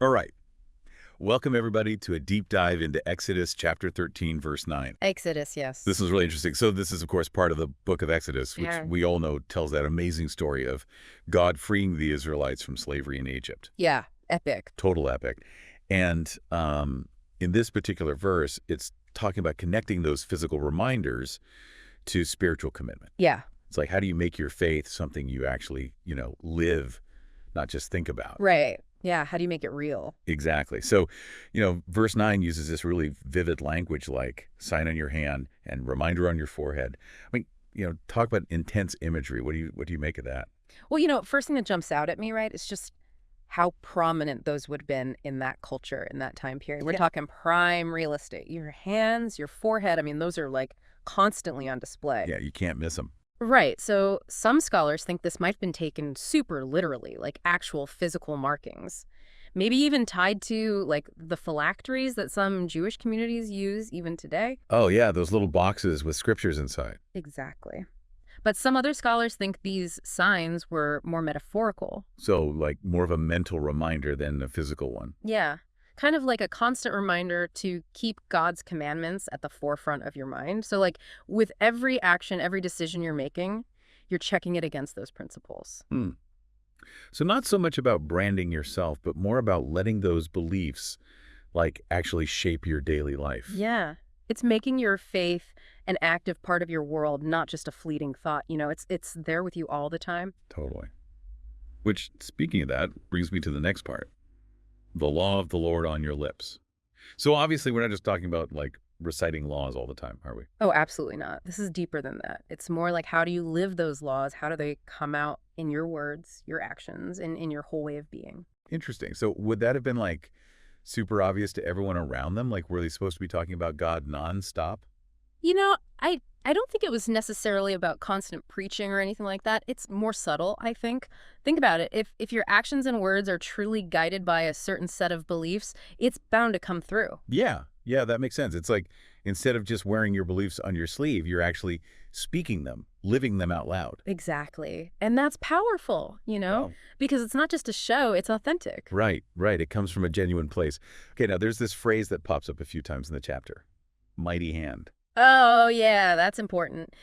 All right. Welcome, everybody, to a deep dive into Exodus chapter 13, verse 9. Exodus, This yes. is really interesting. So this is, of course, part of the book of Exodus, which Yeah. we all know tells that amazing story of God freeing the Israelites from slavery in Egypt. Yeah, epic. Total epic. And in this particular verse, it's talking about connecting those physical reminders to spiritual commitment. Yeah, It's like, how do you make your faith something you actually, live, not just think about? right. Yeah, how do you make it real? Exactly. So, verse 9 uses this really vivid language like sign on your hand and reminder on your forehead. I mean, talk about intense imagery. What do you make of that? Well, first thing that jumps out at me, right, is just how prominent those would have been in that culture, in that time period. We're Yeah. talking prime real estate. Your hands, your forehead, I mean, those are like constantly on display. Yeah, you can't miss them. Right. So some scholars think this might have been taken super literally, like actual physical markings. Maybe even tied to like the phylacteries that some Jewish communities use even today. Oh, yeah, those little boxes with scriptures inside. Exactly. But some other scholars think these signs were more metaphorical. So, like, more of a mental reminder than a physical one. Yeah. Kind of like a constant reminder to keep God's commandments at the forefront of your mind. So, like, with every action, every decision you're making, you're checking it against those principles. Hmm. So not so much about branding yourself, but more about letting those beliefs, like, actually shape your daily life. Yeah. It's making your faith an active part of your world, not just a fleeting thought. It's there with you all the time. Totally. Which, speaking of that, brings me to the next part. The law of the Lord on your lips. So obviously we're not just talking about like reciting laws all the time, are we? Oh, absolutely not. This is deeper than that. It's more like how do you live those laws? How do they come out in your words, your actions, and in your whole way of being? Interesting. So would that have been like super obvious to everyone around them? Like were they supposed to be talking about God nonstop? You know, I don't think it was necessarily about constant preaching or anything like that. It's more subtle, I think. Think about it. If your actions and words are truly guided by a certain set of beliefs, it's bound to come through. Yeah. Yeah, that makes sense. It's like instead of just wearing your beliefs on your sleeve, you're actually speaking them, living them out loud. Exactly. And that's powerful, Wow. because it's not just a show, it's authentic. Right, right. It comes from a genuine place. Okay, now there's this phrase that pops up a few times in the chapter. Mighty hand. Oh, yeah, that's important.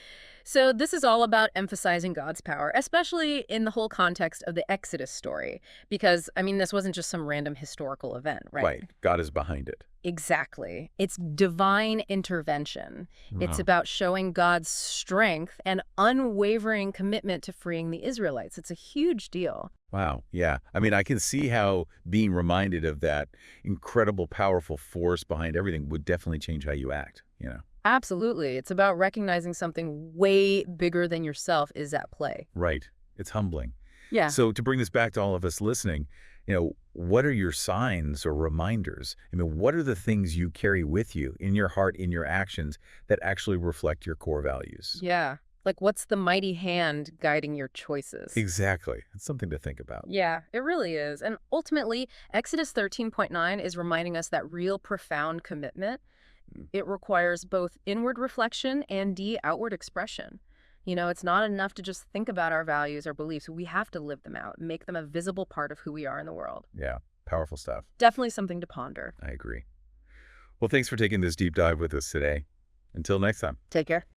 So this is all about emphasizing God's power, especially in the whole context of the Exodus story. Because, I mean, this wasn't just some random historical event, right? Right. God is behind it. Exactly. It's divine intervention. It's Wow. about showing God's strength and unwavering commitment to freeing the Israelites. It's a huge deal. Wow. Yeah. I mean, I can see how being reminded of that incredible, powerful force behind everything would definitely change how you act. Absolutely. It's about recognizing something way bigger than yourself is at play. Right. It's humbling. Yeah. So to bring this back to all of us listening, what are your signs or reminders? I mean, what are the things you carry with you in your heart, in your actions that actually reflect your core values? Yeah. Like, what's the mighty hand guiding your choices? Exactly. It's something to think about. Yeah, it really is. And ultimately, Exodus 13.9 is reminding us that real profound commitment, Mm. it requires both inward reflection and outward expression. It's not enough to just think about our values or beliefs. We have to live them out, make them a visible part of who we are in the world. Yeah. Powerful stuff. Definitely something to ponder. I agree. Well, thanks for taking this deep dive with us today. Until next time. Take care.